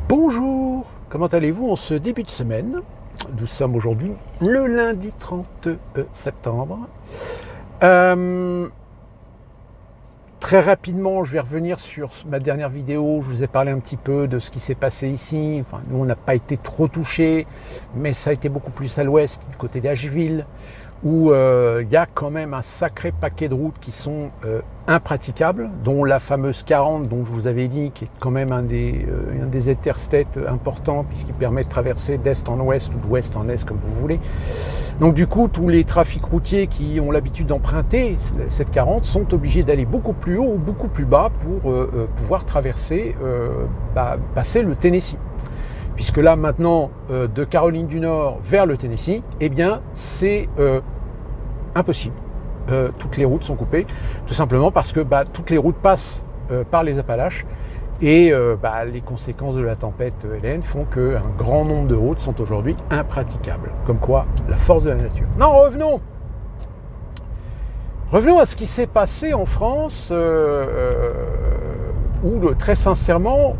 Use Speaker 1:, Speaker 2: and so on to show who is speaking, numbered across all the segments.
Speaker 1: Bonjour, comment allez-vous en ce début de semaine? Nous sommes aujourd'hui le lundi 30 septembre. Très rapidement, je vais revenir sur ma dernière vidéo. Je vous ai parlé un petit peu de ce qui s'est passé ici. Enfin, nous, on n'a pas été trop touchés, mais ça a été beaucoup plus à l'ouest, du côté d'Asheville, où il y a quand même un sacré paquet de routes qui sont impraticables, dont la fameuse 40, dont je vous avais dit, qui est quand même un des interstates importants, puisqu'il permet de traverser d'est en ouest ou d'ouest en est, comme vous voulez. Donc du coup, tous les trafics routiers qui ont l'habitude d'emprunter cette 40 sont obligés d'aller beaucoup plus haut ou beaucoup plus bas pour pouvoir traverser, passer le Tennessee. Puisque là, maintenant, de Caroline du Nord vers le Tennessee, eh bien, c'est impossible. Toutes les routes sont coupées, tout simplement parce que toutes les routes passent par les Appalaches et les conséquences de la tempête Hélène font qu'un grand nombre de routes sont aujourd'hui impraticables. Comme quoi, la force de la nature. Non, revenons à ce qui s'est passé en France, où très sincèrement,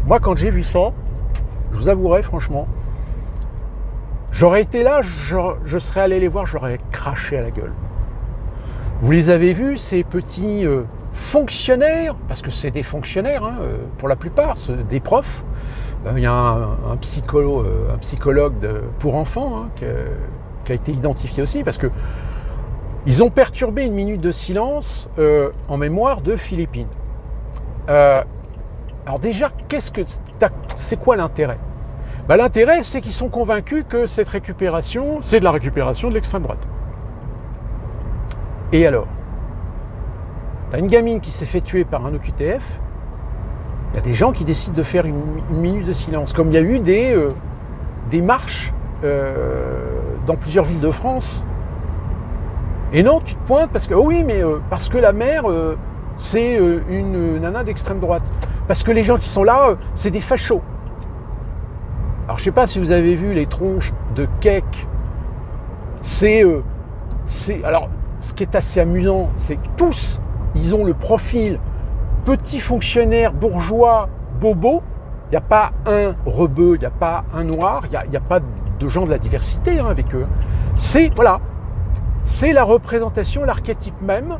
Speaker 1: moi quand j'ai vu ça, je vous avouerai franchement, j'aurais été là, je serais allé les voir, j'aurais craché à la gueule. Vous les avez vus, ces petits fonctionnaires, parce que c'est des fonctionnaires pour la plupart, des profs. Il y a un psychologue pour enfants qui a été identifié aussi, parce que ils ont perturbé une minute de silence en mémoire de Philippines. Alors déjà, c'est quoi l'intérêt? L'intérêt, c'est qu'ils sont convaincus que cette récupération, c'est de la récupération de l'extrême droite. Et alors, t'as une gamine qui s'est fait tuer par un OQTF, il y a des gens qui décident de faire une minute de silence, comme il y a eu des marches dans plusieurs villes de France. Et non, tu te pointes parce que, parce que la mère, c'est une nana d'extrême droite. Parce que les gens qui sont là, c'est des fachos. Alors, je ne sais pas si vous avez vu les tronches de Kek. Alors, ce qui est assez amusant, c'est que tous, ils ont le profil petit fonctionnaire bourgeois bobo. Il n'y a pas un rebeu, il n'y a pas un noir, il n'y a pas de gens de la diversité avec eux. C'est la représentation, l'archétype même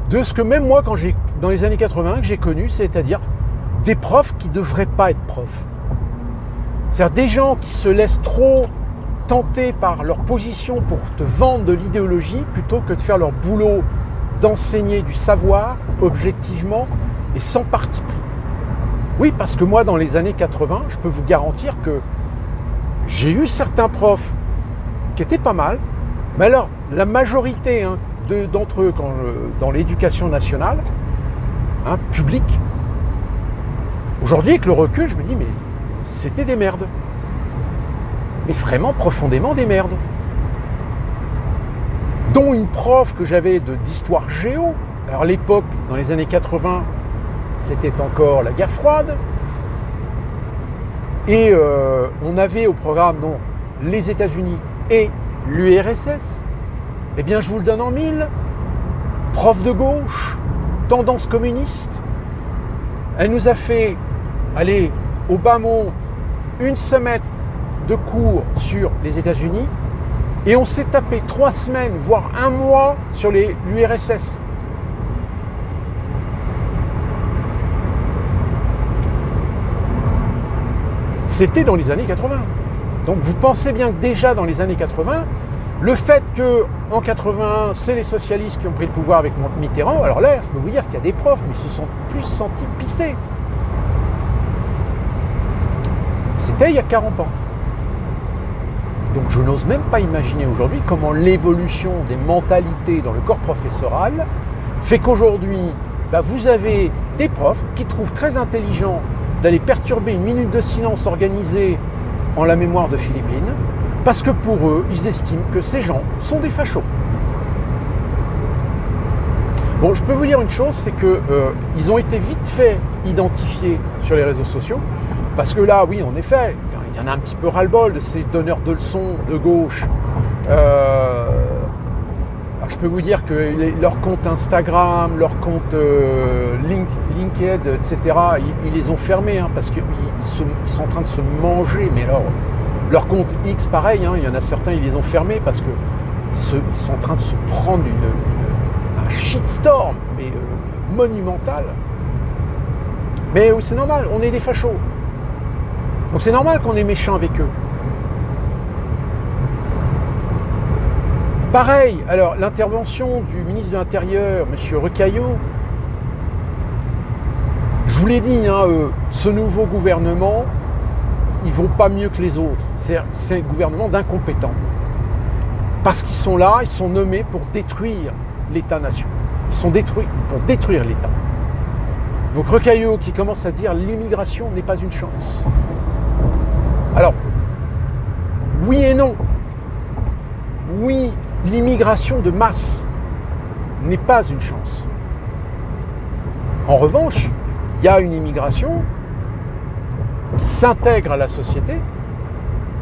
Speaker 1: de ce que même moi, dans les années 80, que j'ai connu, c'est-à-dire des profs qui ne devraient pas être profs. C'est-à-dire des gens qui se laissent trop tenter par leur position pour te vendre de l'idéologie plutôt que de faire leur boulot d'enseigner du savoir objectivement et sans parti pris. Oui, parce que moi, dans les années 80, je peux vous garantir que j'ai eu certains profs qui étaient pas mal, mais alors la majorité d'entre eux dans l'éducation nationale, publique, aujourd'hui, avec le recul, je me dis, mais c'était des merdes. Mais vraiment profondément des merdes. Dont une prof que j'avais d'histoire géo. Alors à l'époque, dans les années 80, c'était encore la guerre froide. Et on avait au programme les États-Unis et l'URSS. Eh bien, je vous le donne en mille. Prof de gauche, tendance communiste. Elle nous a fait aller au bas mot une semaine de cours sur les États-Unis et on s'est tapé 3 semaines, voire 1 mois sur l'URSS. C'était dans les années 80. Donc vous pensez bien que déjà dans les années 80, le fait qu'en 81, c'est les socialistes qui ont pris le pouvoir avec Mitterrand, alors là, je peux vous dire qu'il y a des profs, mais ils se sont plus sentis pisser. C'était il y a 40 ans. Donc je n'ose même pas imaginer aujourd'hui comment l'évolution des mentalités dans le corps professoral fait qu'aujourd'hui, vous avez des profs qui trouvent très intelligent d'aller perturber une minute de silence organisée en la mémoire de Philippines, parce que pour eux, ils estiment que ces gens sont des fachos. Bon, je peux vous dire une chose, c'est qu'ils ont été vite fait identifiés sur les réseaux sociaux, parce que là, oui, en effet, il y en a un petit peu ras-le-bol de ces donneurs de leçons de gauche. Alors, je ne je peux vous dire que leur compte Instagram, leur compte LinkedIn, etc., ils les ont fermés hein, parce qu'ils sont en train de se manger. Mais alors, leur compte X, pareil, hein, il y en a certains, ils les ont fermés parce qu'ils sont en train de se prendre un shitstorm, mais monumental. Mais c'est normal, on est des fachos. Donc c'est normal qu'on est méchant avec eux. Pareil, alors l'intervention du ministre de l'Intérieur, M. Retailleau, je vous l'ai dit, hein, ce nouveau gouvernement, il ne vaut pas mieux que les autres. C'est un gouvernement d'incompétents. Parce qu'ils sont là, ils sont nommés pour détruire l'État-nation. Ils sont détruits pour détruire l'État. Donc Retailleau qui commence à dire l'immigration n'est pas une chance. Alors, oui et non. Oui, l'immigration de masse n'est pas une chance. En revanche, il y a une immigration qui s'intègre à la société,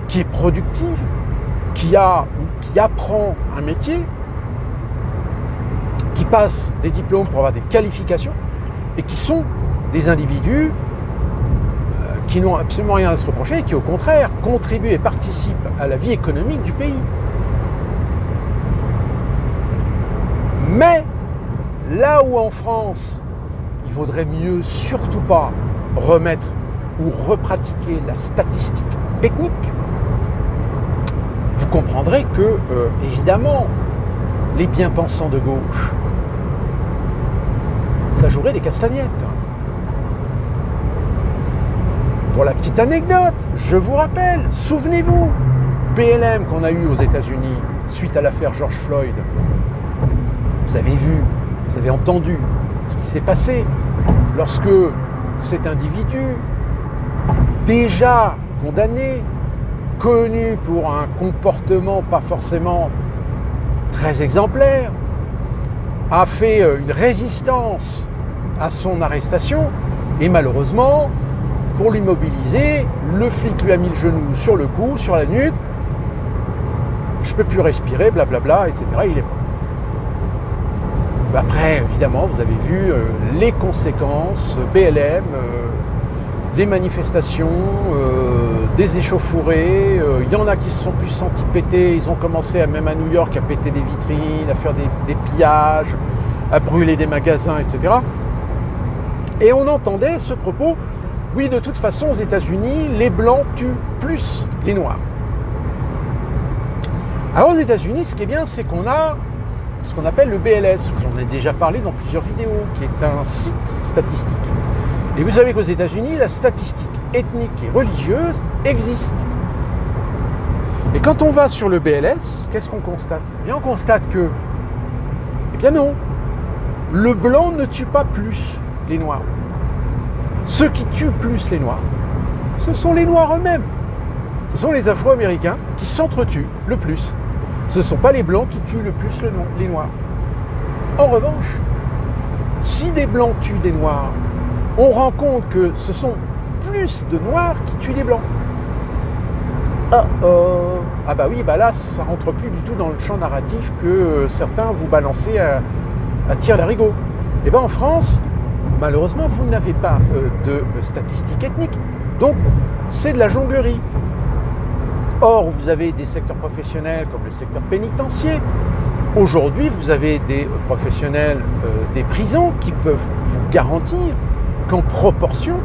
Speaker 1: qui est productive, qui apprend un métier, qui passe des diplômes pour avoir des qualifications et qui sont des individus qui n'ont absolument rien à se reprocher et qui au contraire contribuent et participent à la vie économique du pays. Mais là où en France, il vaudrait mieux surtout pas remettre ou repratiquer la statistique ethnique, vous comprendrez que, évidemment, les bien-pensants de gauche, ça jouerait des castagnettes. Pour la petite anecdote, je vous rappelle, souvenez-vous, BLM qu'on a eu aux États-Unis suite à l'affaire George Floyd. Vous avez vu, vous avez entendu ce qui s'est passé lorsque cet individu, déjà condamné, connu pour un comportement pas forcément très exemplaire, a fait une résistance à son arrestation et malheureusement, pour l'immobiliser, le flic lui a mis le genou sur le cou, sur la nuque, je ne peux plus respirer, blablabla, etc. Il est mort. Après, évidemment, vous avez vu les conséquences, BLM, les manifestations, des échauffourées. Il y en a qui se sont plus sentis péter. Ils ont commencé, même à New York, à péter des vitrines, à faire des pillages, à brûler des magasins, etc. Et on entendait ce propos, oui, de toute façon, aux États-Unis, les Blancs tuent plus les Noirs. Alors aux États-Unis, ce qui est bien, c'est qu'on a ce qu'on appelle le BLS, j'en ai déjà parlé dans plusieurs vidéos, qui est un site statistique. Et vous savez qu'aux États-Unis, la statistique ethnique et religieuse existe. Et quand on va sur le BLS, qu'est-ce qu'on constate ? Eh bien, on constate que, eh bien non, le blanc ne tue pas plus les noirs. Ceux qui tuent plus les noirs, ce sont les noirs eux-mêmes. Ce sont les Afro-Américains qui s'entretuent le plus. Ce ne sont pas les blancs qui tuent le plus les noirs. En revanche, si des blancs tuent des noirs, on rend compte que ce sont plus de noirs qui tuent des blancs. Ah bah oui, bah là, ça ne rentre plus du tout dans le champ narratif que certains vous balancez à tire-larigot. Et bien en France, malheureusement, vous n'avez pas de statistiques ethniques. Donc, c'est de la jonglerie. Or, vous avez des secteurs professionnels comme le secteur pénitentiaire. Aujourd'hui, vous avez des professionnels des prisons qui peuvent vous garantir qu'en proportion,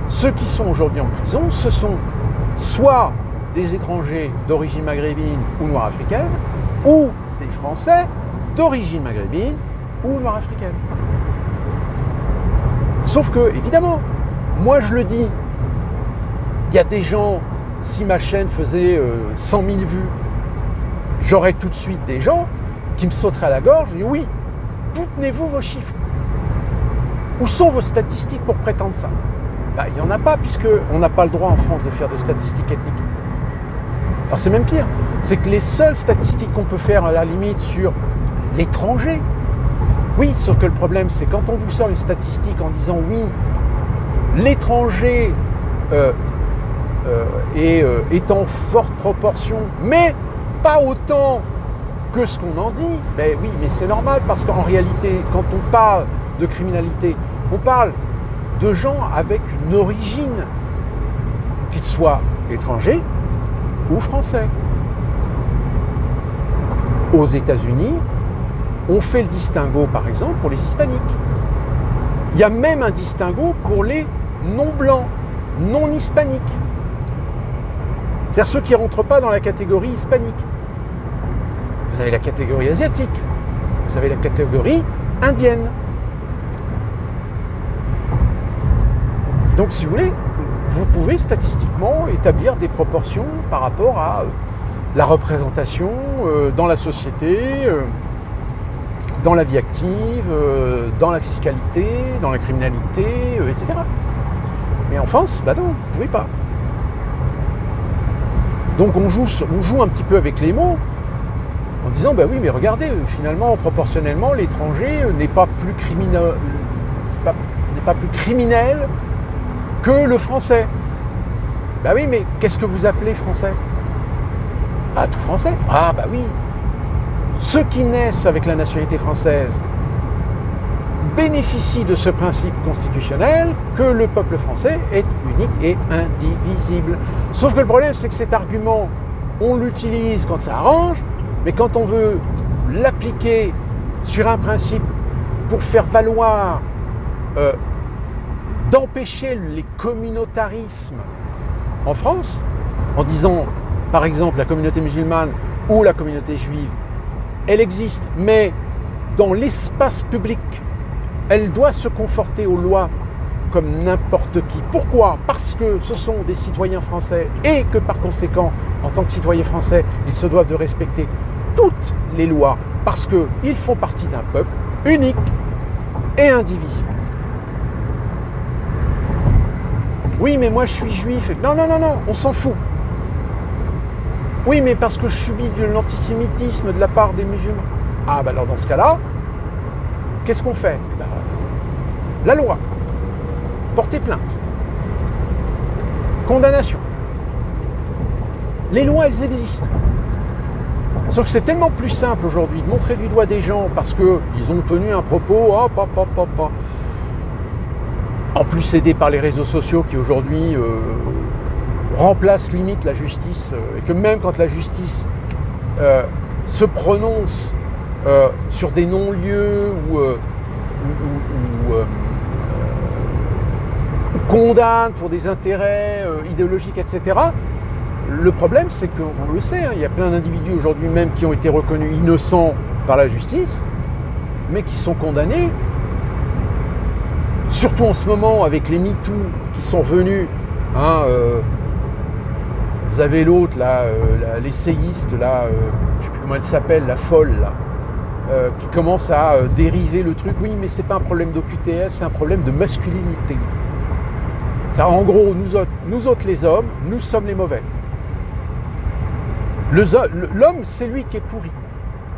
Speaker 1: ceux qui sont aujourd'hui en prison, ce sont soit des étrangers d'origine maghrébine ou noire africaine, ou des Français d'origine maghrébine ou noire africaine. Sauf que, évidemment, moi je le dis, il y a des gens, si ma chaîne faisait 100 000 vues, j'aurais tout de suite des gens qui me sauteraient à la gorge et disent oui, d'où tenez-vous vos chiffres ? Où sont vos statistiques pour prétendre ça ? Ben, il n'y en a pas, puisqu'on n'a pas le droit en France de faire de statistiques ethniques. Alors c'est même pire, c'est que les seules statistiques qu'on peut faire à la limite sur l'étranger, oui, sauf que le problème c'est quand on vous sort une statistique en disant oui, l'étranger est en forte proportion, mais pas autant que ce qu'on en dit. Mais oui, mais c'est normal, parce qu'en réalité, quand on parle de criminalité, on parle de gens avec une origine, qu'ils soient étrangers ou français. Aux États-Unis, on fait le distinguo, par exemple, pour les hispaniques. Il y a même un distinguo pour les non-blancs, non-hispaniques. C'est-à-dire ceux qui ne rentrent pas dans la catégorie hispanique. Vous avez la catégorie asiatique, vous avez la catégorie indienne. Donc, si vous voulez, vous pouvez statistiquement établir des proportions par rapport à la représentation dans la société, dans la vie active, dans la fiscalité, dans la criminalité, etc. Mais en France, bah non, vous ne pouvez pas. Donc on joue un petit peu avec les mots en disant, bah oui, mais regardez, finalement, proportionnellement, l'étranger n'est pas plus criminel que le français. Bah oui, mais qu'est-ce que vous appelez français? Ah, tout français? Ah, bah oui. Ceux qui naissent avec la nationalité française bénéficient de ce principe constitutionnel que le peuple français est unique et indivisible. Sauf que le problème, c'est que cet argument, on l'utilise quand ça arrange, mais quand on veut l'appliquer sur un principe pour faire valoir d'empêcher les communautarismes en France, en disant, par exemple, la communauté musulmane ou la communauté juive, elle existe, mais dans l'espace public, elle doit se conforter aux lois comme n'importe qui. Pourquoi? Parce que ce sont des citoyens français et que par conséquent, en tant que citoyens français, ils se doivent de respecter toutes les lois parce qu'ils font partie d'un peuple unique et indivisible. Oui, mais moi je suis juif. Non, on s'en fout. Oui, mais parce que je subis de l'antisémitisme de la part des musulmans. Ah, bah alors dans ce cas-là, qu'est-ce qu'on fait? Eh ben, la loi. Porter plainte. Condamnation. Les lois, elles existent. Sauf que c'est tellement plus simple aujourd'hui de montrer du doigt des gens parce qu'ils ont tenu un propos, en plus aidés par les réseaux sociaux qui aujourd'hui remplacent limite la justice, et que même quand la justice se prononce sur des non-lieux ou condamne pour des intérêts idéologiques, etc., le problème, c'est qu'on le sait, il y a plein d'individus aujourd'hui même qui ont été reconnus innocents par la justice, mais qui sont condamnés, surtout en ce moment avec les MeToo qui sont venus. Vous avez l'autre, là, l'essayiste, là, je ne sais plus comment elle s'appelle, la folle, là, qui commence à dériver le truc. Oui, mais ce n'est pas un problème d'OQTF, c'est un problème de masculinité. En gros, nous autres les hommes, nous sommes les mauvais. L'homme, c'est lui qui est pourri.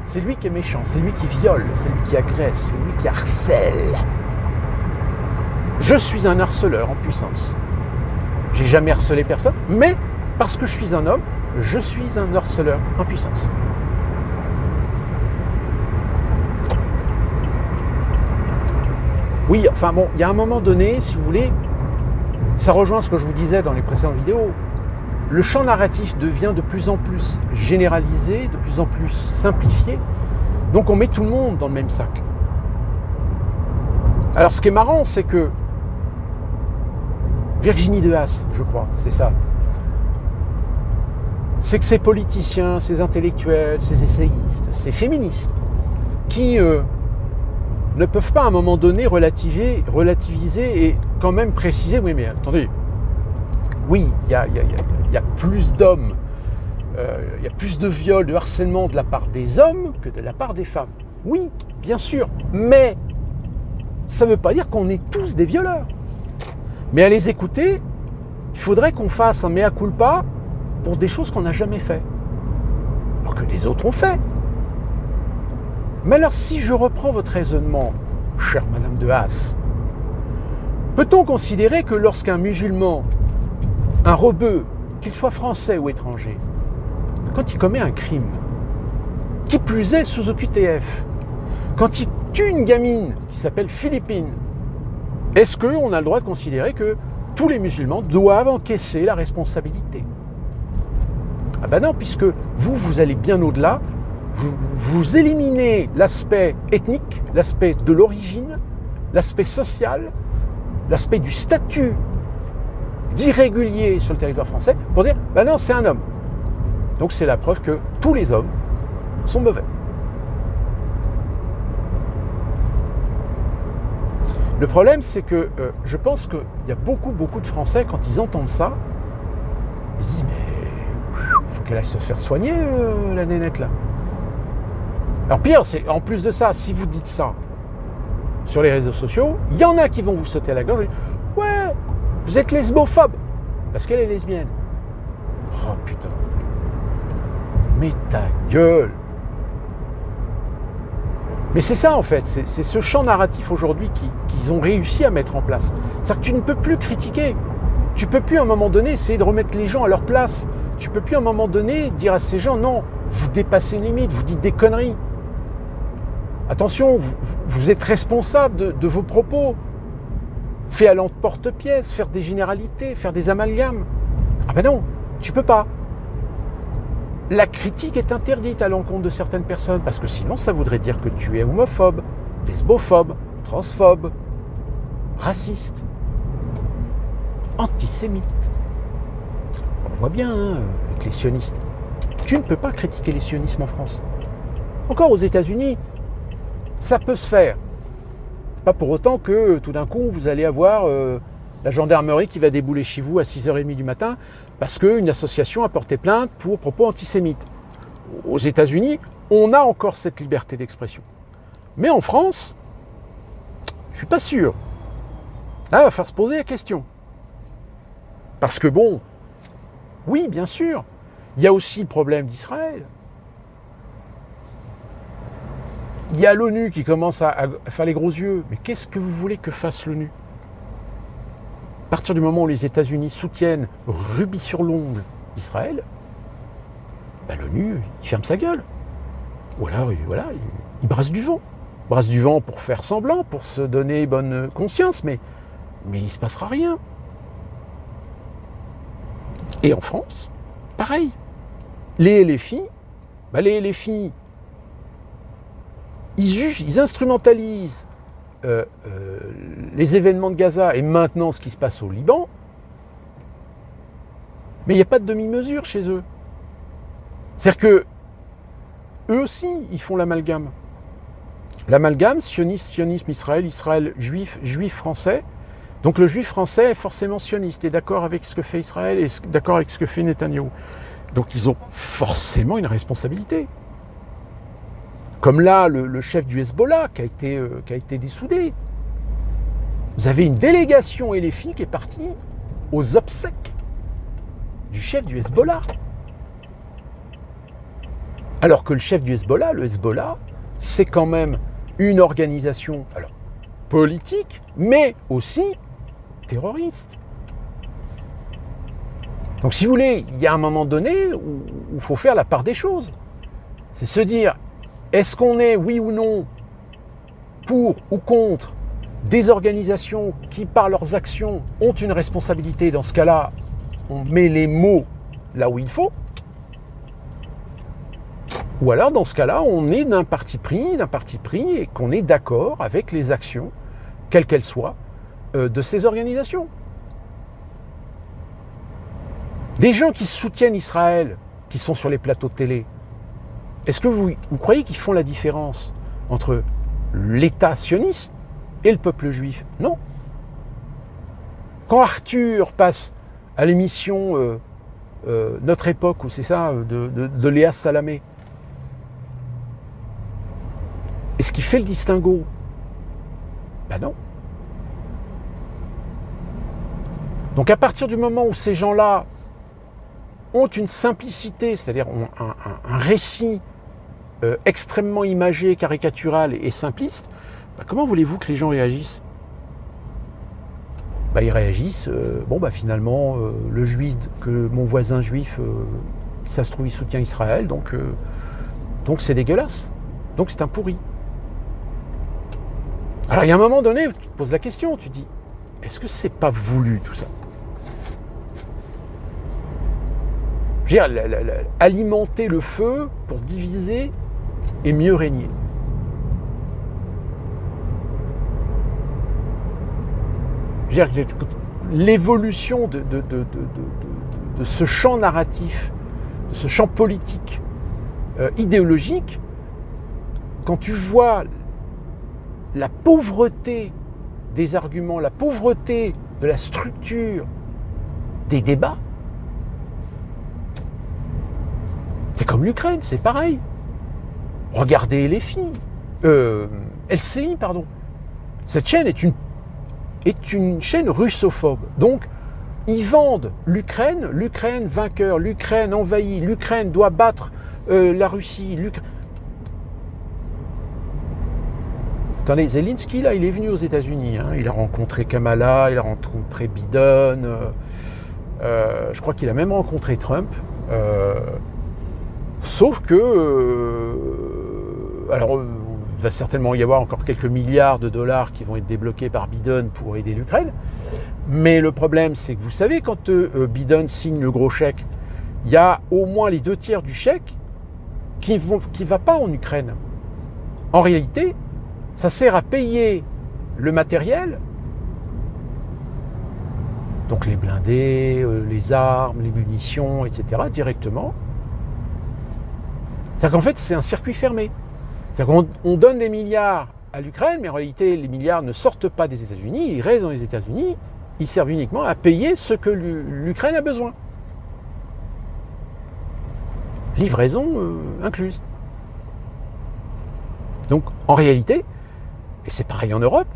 Speaker 1: C'est lui qui est méchant, c'est lui qui viole, c'est lui qui agresse, c'est lui qui harcèle. Je suis un harceleur en puissance. J'ai jamais harcelé personne, mais parce que je suis un homme, je suis un harceleur en puissance. Oui, enfin bon, il y a un moment donné, si vous voulez, ça rejoint ce que je vous disais dans les précédentes vidéos. Le champ narratif devient de plus en plus généralisé, de plus en plus simplifié. Donc on met tout le monde dans le même sac. Alors ce qui est marrant, c'est que Virginie Dehaas, je crois, c'est ça. C'est que ces politiciens, ces intellectuels, ces essayistes, ces féministes, qui ne peuvent pas à un moment donné relativiser et quand même préciser, oui mais attendez, oui, il y a plus d'hommes, il y a plus de viols, de harcèlement de la part des hommes que de la part des femmes. Oui, bien sûr, mais ça ne veut pas dire qu'on est tous des violeurs. Mais à les écouter, il faudrait qu'on fasse un mea culpa pour des choses qu'on n'a jamais fait, alors que les autres ont fait. Mais alors si je reprends votre raisonnement, chère Madame Dehaas, peut-on considérer que lorsqu'un musulman, un rebeu, qu'il soit français ou étranger, quand il commet un crime, Qui plus est sous OQTF. Quand il tue une gamine qui s'appelle Philippine, est-ce qu'on a le droit de considérer que tous les musulmans doivent encaisser la responsabilité? Ah ben non, puisque vous allez bien au-delà, vous éliminez l'aspect ethnique, l'aspect de l'origine, l'aspect social, l'aspect du statut d'irrégulier sur le territoire français, pour dire, ben non, c'est un homme. Donc c'est la preuve que tous les hommes sont mauvais. Le problème, c'est que je pense qu'il y a beaucoup de Français, quand ils entendent ça, ils se disent, mais il faut qu'elle aille se faire soigner, la nénette là. Alors pire, c'est en plus de ça, si vous dites ça sur les réseaux sociaux, il y en a qui vont vous sauter à la gorge et dire, ouais, vous êtes lesbophobe, parce qu'elle est lesbienne. Oh putain. Mais ta gueule. Mais c'est ça en fait, c'est ce champ narratif aujourd'hui qu'ils ont réussi à mettre en place. C'est-à-dire que tu ne peux plus critiquer. Tu ne peux plus à un moment donné essayer de remettre les gens à leur place. Tu ne peux plus à un moment donné dire à ces gens, non, vous dépassez une limite, vous dites des conneries. Attention, vous êtes responsable de vos propos. Fait à l'emporte-pièce, faire des généralités, faire des amalgames. Ah ben non, tu peux pas. La critique est interdite à l'encontre de certaines personnes, parce que sinon ça voudrait dire que tu es homophobe, lesbophobe, transphobe, raciste, antisémite. On le voit bien avec les sionistes. Tu ne peux pas critiquer les sionismes en France. Encore aux États-Unis, ça peut se faire. C'est pas pour autant que tout d'un coup vous allez avoir la gendarmerie qui va débouler chez vous à 6h30 du matin parce qu'une association a porté plainte pour propos antisémites. Aux États-Unis, on a encore cette liberté d'expression. Mais en France, je ne suis pas sûr. Là, il va falloir se poser la question. Parce que bon, oui, bien sûr, il y a aussi le problème d'Israël. Il y a l'ONU qui commence à faire les gros yeux. Mais qu'est-ce que vous voulez que fasse l'ONU ? À partir du moment où les États-Unis soutiennent rubis sur l'ongle Israël, ben l'ONU, il ferme sa gueule. Ou alors, voilà, il brasse du vent. Il brasse du vent pour faire semblant, pour se donner bonne conscience, mais il ne se passera rien. Et en France, pareil. Les filles, ils instrumentalisent les événements de Gaza et maintenant ce qui se passe au Liban, mais il n'y a pas de demi-mesure chez eux. C'est-à-dire que eux aussi, ils font l'amalgame. L'amalgame, sionisme, Israël, juif français. Donc le juif français est forcément sioniste, est d'accord avec ce que fait Israël et d'accord avec ce que fait Netanyahou. Donc ils ont forcément une responsabilité. Comme là, le chef du Hezbollah qui a été dessoudé. Vous avez une délégation éléphie qui est partie aux obsèques du chef du Hezbollah. Alors que le chef du Hezbollah, le Hezbollah, c'est quand même une organisation politique, mais aussi terroriste. Donc si vous voulez, il y a un moment donné où il faut faire la part des choses. C'est se dire, est-ce qu'on est, oui ou non, pour ou contre des organisations qui, par leurs actions, ont une responsabilité? Dans ce cas-là, on met les mots là où il faut. Ou alors, dans ce cas-là, on est d'un parti pris et qu'on est d'accord avec les actions, quelles qu'elles soient, de ces organisations. Des gens qui soutiennent Israël, qui sont sur les plateaux de télé, est-ce que vous croyez qu'ils font la différence entre l'État sioniste et le peuple juif? Non. Quand Arthur passe à l'émission Notre Époque, ou c'est ça, de Léa Salamé, est-ce qu'il fait le distinguo? Ben non. Donc à partir du moment où ces gens-là ont une simplicité, c'est-à-dire ont un récit extrêmement imagé, caricatural et simpliste, ben comment voulez-vous que les gens réagissent? Ben ils réagissent, finalement, le juif, que mon voisin juif, ça se trouve, il soutient Israël, donc Donc c'est dégueulasse. Donc c'est un pourri. Alors il y a un moment donné où tu te poses la question, tu dis, est-ce que c'est pas voulu tout ça? Je veux dire, alimenter le feu pour diviser et mieux régner. Je veux dire, l'évolution de ce champ narratif, de ce champ politique, idéologique, quand tu vois la pauvreté des arguments, la pauvreté de la structure des débats, c'est comme l'Ukraine, c'est pareil. Regardez les filles. LCI, pardon. Cette chaîne est une chaîne russophobe. Donc, ils vendent l'Ukraine vainqueur, l'Ukraine envahie, l'Ukraine doit battre la Russie. Attendez, Zelensky, là, il est venu aux États-Unis. Hein. Il a rencontré Kamala, il a rencontré Biden. Je crois qu'il a même rencontré Trump. Sauf que, alors, il va certainement y avoir encore quelques milliards de dollars qui vont être débloqués par Biden pour aider l'Ukraine. Mais le problème, c'est que vous savez, quand Biden signe le gros chèque, il y a au moins les 2/3 du chèque qui ne va pas en Ukraine. En réalité, ça sert à payer le matériel, donc les blindés, les armes, les munitions, etc., directement. C'est-à-dire qu'en fait, c'est un circuit fermé. C'est-à-dire qu'on donne des milliards à l'Ukraine, mais en réalité, les milliards ne sortent pas des États-Unis, ils restent dans les États-Unis, ils servent uniquement à payer ce que l'Ukraine a besoin. Livraison incluse. Donc, en réalité, et c'est pareil en Europe,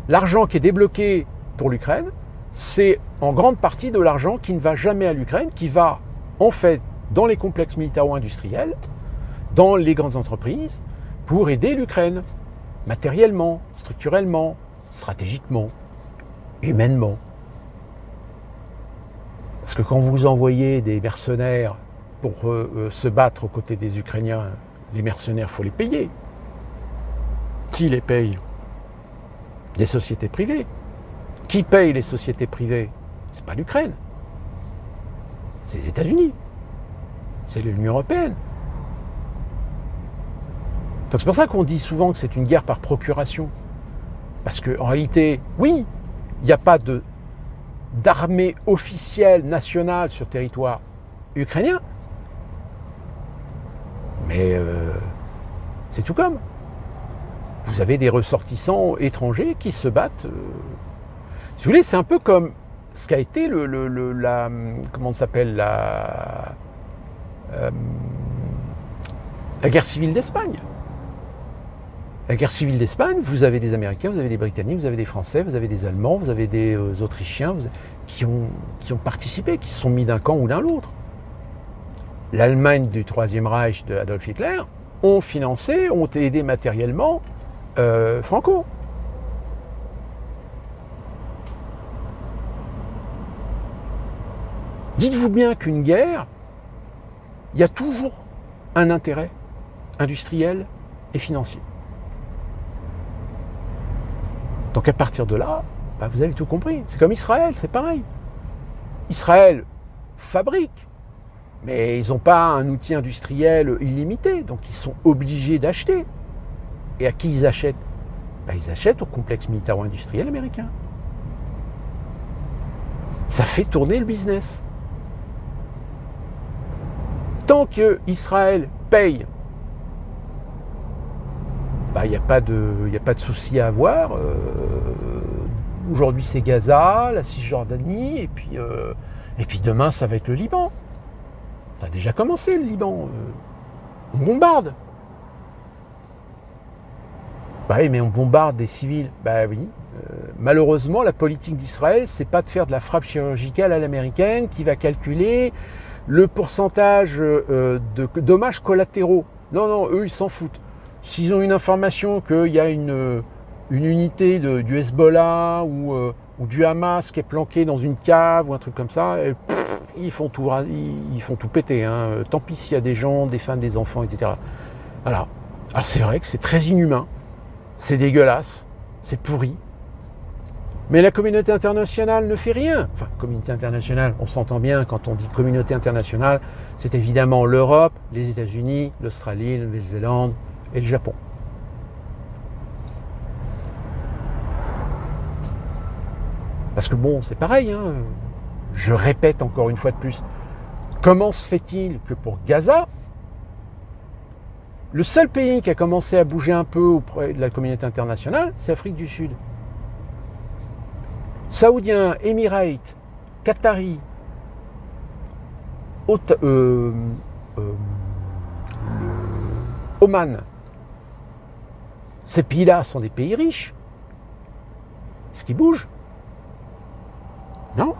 Speaker 1: l'argent qui est débloqué pour l'Ukraine, c'est en grande partie de l'argent qui ne va jamais à l'Ukraine, qui va en fait dans les complexes militaro-industriels, dans les grandes entreprises, pour aider l'Ukraine, matériellement, structurellement, stratégiquement, humainement. Parce que quand vous envoyez des mercenaires pour se battre aux côtés des Ukrainiens, les mercenaires, il faut les payer. Qui les paye? Des sociétés privées. Qui paye les sociétés privées? C'est pas l'Ukraine. C'est les États-Unis. C'est l'Union européenne. Donc c'est pour ça qu'on dit souvent que c'est une guerre par procuration. Parce qu'en réalité, oui, il n'y a pas d'armée officielle nationale sur le territoire ukrainien. Mais c'est tout comme. Vous avez des ressortissants étrangers qui se battent. Si vous voulez, c'est un peu comme ce qu'a été la comment ça s'appelle la guerre civile d'Espagne. La guerre civile d'Espagne, vous avez des Américains, vous avez des Britanniques, vous avez des Français, vous avez des Allemands, vous avez des Autrichiens qui ont participé, qui se sont mis d'un camp ou d'un l'autre. L'Allemagne du Troisième Reich d'Adolf Hitler ont financé, ont aidé matériellement Franco. Dites-vous bien qu'une guerre, il y a toujours un intérêt industriel et financier. Donc à partir de là, vous avez tout compris. C'est comme Israël, c'est pareil. Israël fabrique, mais ils n'ont pas un outil industriel illimité, donc ils sont obligés d'acheter. Et à qui ils achètent? Ils achètent au complexe militaro-industriel américain. Ça fait tourner le business. Tant qu'Israël paye, il n'y a pas de souci à avoir. Aujourd'hui, c'est Gaza, la Cisjordanie, et puis demain, ça va être le Liban. Ça a déjà commencé, le Liban. On bombarde. Oui, mais on bombarde des civils. Oui. Malheureusement, la politique d'Israël, c'est pas de faire de la frappe chirurgicale à l'américaine qui va calculer le pourcentage de dommages collatéraux. Non, eux, ils s'en foutent. S'ils ont une information qu'il y a une unité du Hezbollah ou du Hamas qui est planquée dans une cave ou un truc comme ça, ils font tout péter. Hein. Tant pis s'il y a des gens, des femmes, des enfants, etc. Voilà. Alors c'est vrai que c'est très inhumain, c'est dégueulasse, c'est pourri. Mais la communauté internationale ne fait rien. Enfin, communauté internationale, on s'entend bien quand on dit communauté internationale, c'est évidemment l'Europe, les États-Unis, l'Australie, la Nouvelle-Zélande et le Japon. Parce que bon, c'est pareil, hein. Je répète encore une fois de plus, comment se fait-il que pour Gaza, le seul pays qui a commencé à bouger un peu auprès de la communauté internationale, c'est l'Afrique du Sud. Saoudiens, Émirates, Qataris, Oman, ces pays-là sont des pays riches. Est-ce qu'ils bougent? Non.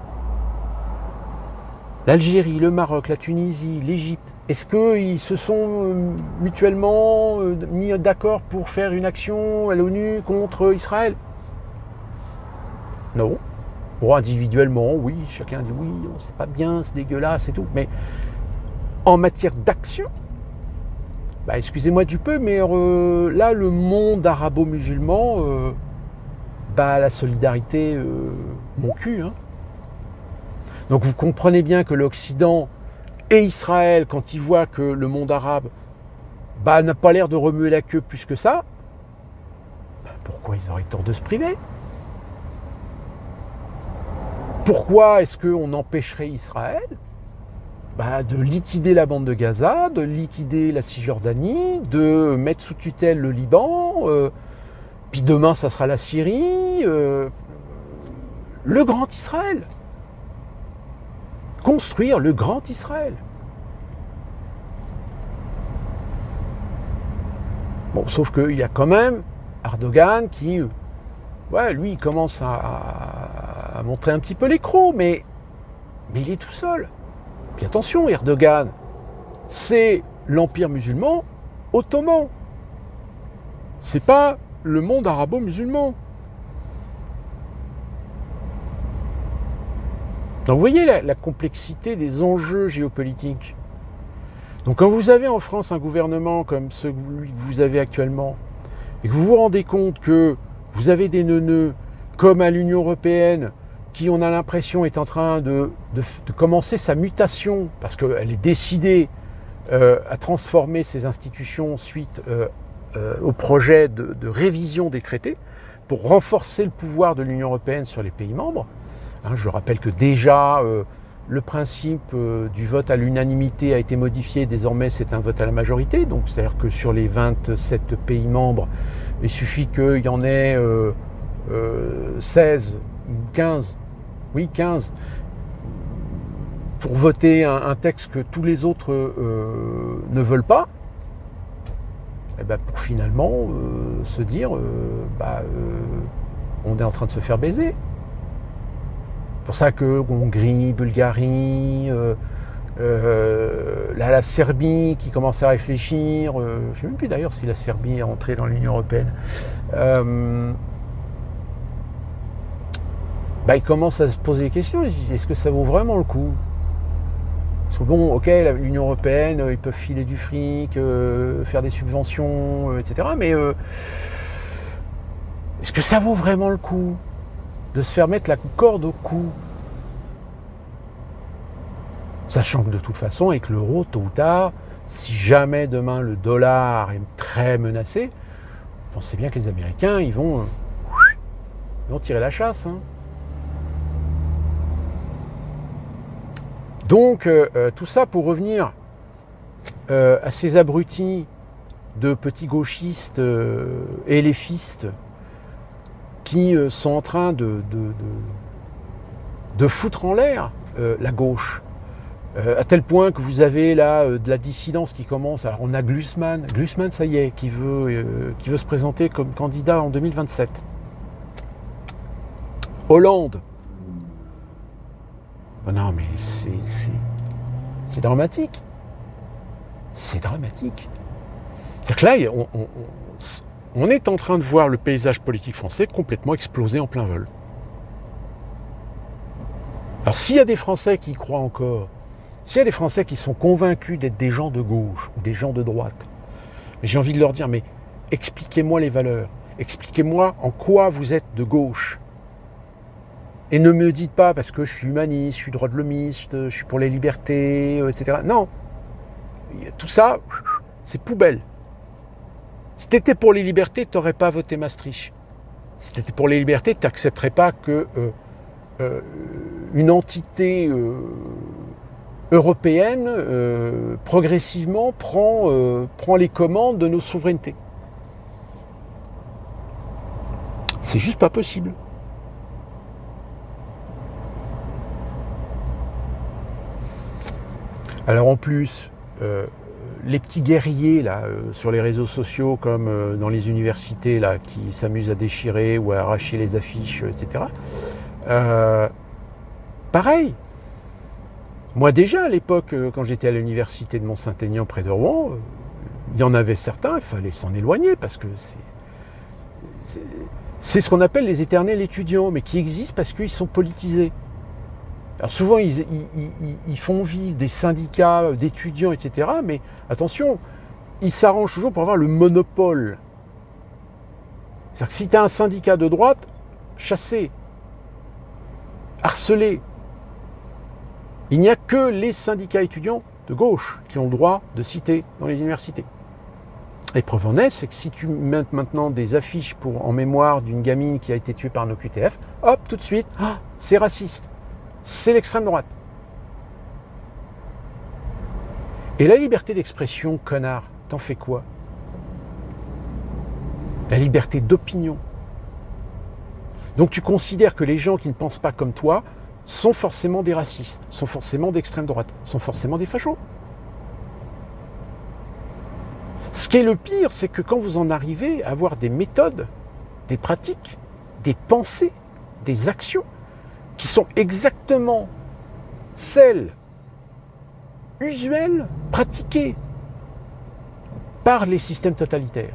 Speaker 1: L'Algérie, le Maroc, la Tunisie, l'Égypte, est-ce qu'ils se sont mutuellement mis d'accord pour faire une action à l'ONU contre Israël? Non. Bon, individuellement, oui, chacun dit oui, c'est pas bien, c'est dégueulasse et tout. Mais en matière d'action, bah, excusez-moi du peu, mais là, le monde arabo-musulman, la solidarité, mon cul. Hein. Donc vous comprenez bien que l'Occident et Israël, quand ils voient que le monde arabe n'a pas l'air de remuer la queue plus que ça, pourquoi ils auraient tort de se priver? Pourquoi est-ce qu'on empêcherait Israël de liquider la bande de Gaza, de liquider la Cisjordanie, de mettre sous tutelle le Liban, puis demain ça sera la Syrie, le grand Israël. Construire le grand Israël. Bon, sauf qu'il y a quand même Erdogan qui, lui, il commence à montrer un petit peu les crocs, mais il est tout seul. Puis attention, Erdogan, c'est l'empire musulman ottoman. C'est pas le monde arabo-musulman. Donc vous voyez la complexité des enjeux géopolitiques. Donc quand vous avez en France un gouvernement comme celui que vous avez actuellement, et que vous vous rendez compte que vous avez des neuneux comme à l'Union européenne, qui on a l'impression est en train de commencer sa mutation, parce qu'elle est décidée à transformer ses institutions suite au projet de révision des traités, pour renforcer le pouvoir de l'Union européenne sur les pays membres. Je rappelle que déjà, le principe du vote à l'unanimité a été modifié. Désormais, c'est un vote à la majorité. Donc, c'est-à-dire que sur les 27 pays membres, il suffit qu'il y en ait 16 ou 15, 15, pour voter un texte que tous les autres ne veulent pas. Et pour finalement se dire, on est en train de se faire baiser. C'est pour ça que Hongrie, Bulgarie, la Serbie qui commence à réfléchir, je ne sais même plus d'ailleurs si la Serbie est entrée dans l'Union européenne, ils commencent à se poser des questions, ils se disent est-ce que ça vaut vraiment le coup? Parce que bon, ok, l'Union européenne, ils peuvent filer du fric, faire des subventions, etc. Mais est-ce que ça vaut vraiment le coup de se faire mettre la corde au cou? Sachant que de toute façon, avec l'euro, tôt ou tard, si jamais demain le dollar est très menacé, vous pensez bien que les Américains, ils vont tirer la chasse. Hein. Donc, tout ça pour revenir à ces abrutis de petits gauchistes éléphistes qui sont en train de foutre en l'air la gauche. À tel point que vous avez là de la dissidence qui commence. Alors on a Glucksmann, ça y est, qui veut se présenter comme candidat en 2027. Hollande. Oh non mais c'est dramatique. C'est dramatique. C'est-à-dire que là, on est en train de voir le paysage politique français complètement exploser en plein vol. Alors Alors s'il y a des Français qui y croient encore, s'il y a des Français qui sont convaincus d'être des gens de gauche ou des gens de droite, j'ai envie de leur dire, mais expliquez-moi les valeurs, expliquez-moi en quoi vous êtes de gauche. Et ne me dites pas parce que je suis humaniste, je suis droit de l'homiste, je suis pour les libertés, etc. Non, tout ça, c'est poubelle. Si tu étais pour les libertés, tu n'aurais pas voté Maastricht. Si tu étais pour les libertés, tu n'accepterais pas que une entité européenne progressivement prend les commandes de nos souverainetés. C'est juste pas possible. Alors en plus, les petits guerriers là, sur les réseaux sociaux comme dans les universités là, qui s'amusent à déchirer ou à arracher les affiches, etc. Pareil. Moi déjà à l'époque, quand j'étais à l'université de Mont-Saint-Aignan près de Rouen, il y en avait certains, il fallait s'en éloigner parce que c'est ce qu'on appelle les éternels étudiants, mais qui existent parce qu'ils sont politisés. Alors souvent, ils font vivre des syndicats d'étudiants, etc. Mais attention, ils s'arrangent toujours pour avoir le monopole. C'est-à-dire que si tu as un syndicat de droite, chassé, harcelé, il n'y a que les syndicats étudiants de gauche qui ont le droit de citer dans les universités. Et preuve en est, c'est que si tu mets maintenant des affiches en mémoire d'une gamine qui a été tuée par nos QTF, hop, tout de suite, c'est raciste. C'est l'extrême droite. Et la liberté d'expression, connard, t'en fais quoi? La liberté d'opinion. Donc tu considères que les gens qui ne pensent pas comme toi sont forcément des racistes, sont forcément d'extrême droite, sont forcément des fachos. Ce qui est le pire, c'est que quand vous en arrivez à avoir des méthodes, des pratiques, des pensées, des actions qui sont exactement celles usuelles, pratiquées par les systèmes totalitaires.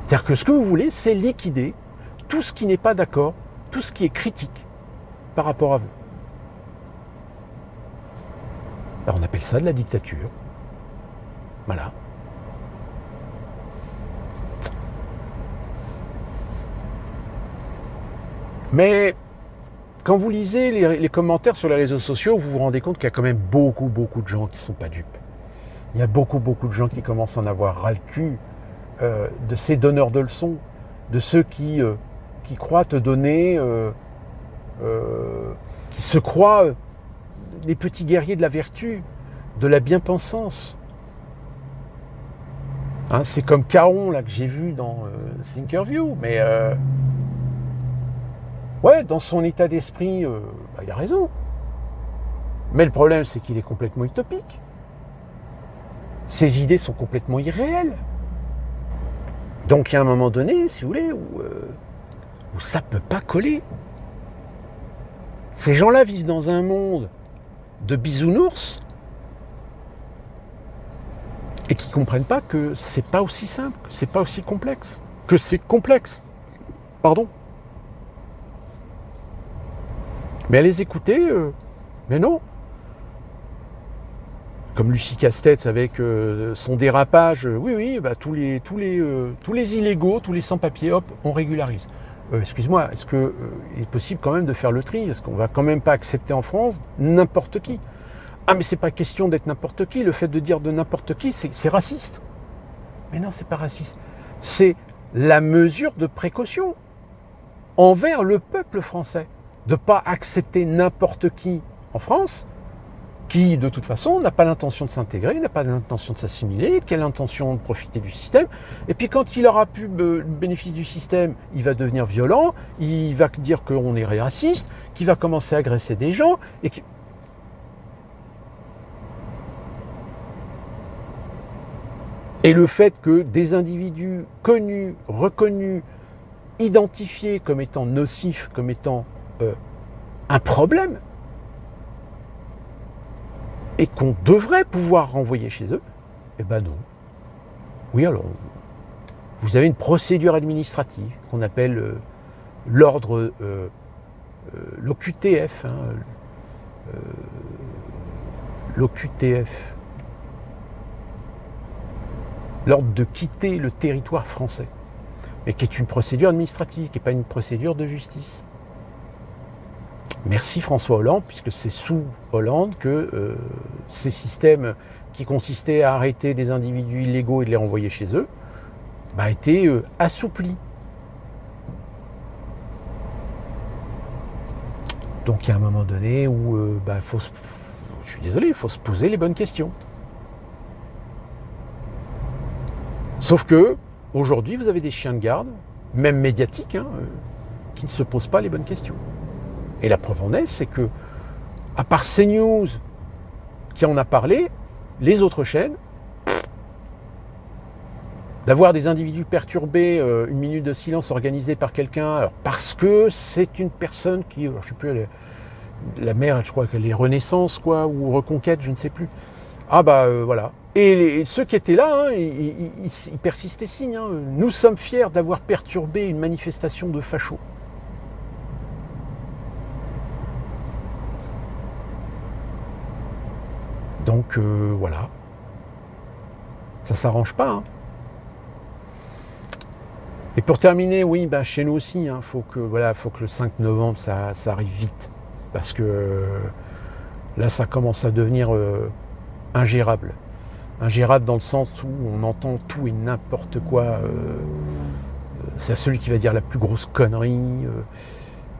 Speaker 1: C'est-à-dire que ce que vous voulez, c'est liquider tout ce qui n'est pas d'accord, tout ce qui est critique par rapport à vous. Alors on appelle ça de la dictature. Voilà. Mais quand vous lisez les commentaires sur les réseaux sociaux, vous vous rendez compte qu'il y a quand même beaucoup de gens qui ne sont pas dupes. Il y a beaucoup de gens qui commencent à en avoir ras le cul de ces donneurs de leçons, de ceux qui croient te donner, qui se croient les petits guerriers de la vertu, de la bien-pensance. Hein, c'est comme Caron là, que j'ai vu dans Thinkerview, mais ouais, dans son état d'esprit, il a raison. Mais le problème, c'est qu'il est complètement utopique. Ses idées sont complètement irréelles. Donc il y a un moment donné, si vous voulez, où ça ne peut pas coller. Ces gens-là vivent dans un monde de bisounours et qui ne comprennent pas que c'est pas aussi simple, que c'est pas aussi complexe, que c'est complexe. Pardon. Mais à les écouter, mais non. Comme Lucie Castex avec son dérapage, oui, bah, tous les illégaux, tous les sans-papiers, hop, on régularise. Excuse-moi, est-ce qu'il est possible quand même de faire le tri? Est-ce qu'on va quand même pas accepter en France n'importe qui? Ah mais c'est pas question d'être n'importe qui, le fait de dire de n'importe qui, c'est raciste. Mais non, c'est pas raciste. C'est la mesure de précaution envers le peuple français. De ne pas accepter n'importe qui en France, qui de toute façon n'a pas l'intention de s'intégrer, n'a pas l'intention de s'assimiler, qui a l'intention de profiter du système, et puis quand il aura pu le bénéfice du système, il va devenir violent, il va dire qu'on est raciste, qu'il va commencer à agresser des gens, et le fait que des individus connus, reconnus, identifiés comme étant nocifs, comme étant un problème, et qu'on devrait pouvoir renvoyer chez eux, eh ben non. Oui, alors, vous avez une procédure administrative qu'on appelle l'ordre l'OQTF, l'OQTF, l'ordre de quitter le territoire français, mais qui est une procédure administrative, qui n'est pas une procédure de justice. Merci François Hollande, puisque c'est sous Hollande que ces systèmes qui consistaient à arrêter des individus illégaux et de les renvoyer chez eux, a été assouplis. Donc il y a un moment donné où je suis désolé, il faut se poser les bonnes questions. Sauf que aujourd'hui, vous avez des chiens de garde, même médiatiques, qui ne se posent pas les bonnes questions. Et la preuve en est, c'est que, à part CNews qui en a parlé, les autres chaînes, d'avoir des individus perturbés, une minute de silence organisée par quelqu'un, parce que c'est une personne qui, je ne sais plus, la mère, je crois qu'elle est Renaissance, quoi, ou Reconquête, je ne sais plus. Voilà. Et ceux qui étaient là, ils persistent et signent. Nous sommes fiers d'avoir perturbé une manifestation de fachos. Donc voilà. Ça ne s'arrange pas. Et pour terminer, oui, chez nous aussi, faut que le 5 novembre, ça arrive vite. Parce que là, ça commence à devenir ingérable. Ingérable dans le sens où on entend tout et n'importe quoi. C'est celui qui va dire la plus grosse connerie.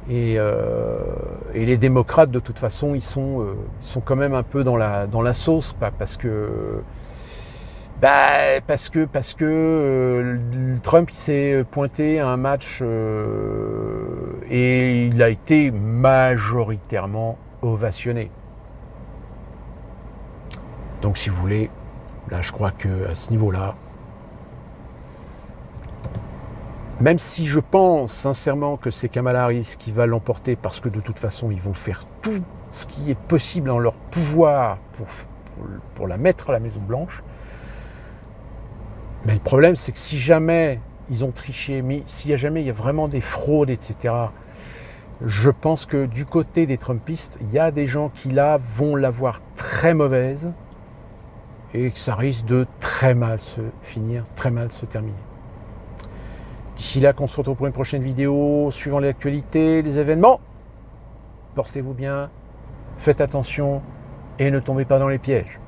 Speaker 1: Et les démocrates, de toute façon, ils sont quand même un peu dans la sauce, parce que Trump il s'est pointé à un match et il a été majoritairement ovationné. Donc si vous voulez, là je crois qu'à ce niveau-là, même si je pense sincèrement que c'est Kamala Harris qui va l'emporter, parce que de toute façon ils vont faire tout ce qui est possible en leur pouvoir pour la mettre à la Maison Blanche. Mais le problème, c'est que si jamais ils ont triché, mais si jamais il y a vraiment des fraudes, etc., je pense que du côté des Trumpistes, il y a des gens qui là vont l'avoir très mauvaise et que ça risque de très mal se finir, très mal se terminer. D'ici là, qu'on se retrouve pour une prochaine vidéo, suivant l'actualité, les événements. Portez-vous bien, faites attention et ne tombez pas dans les pièges.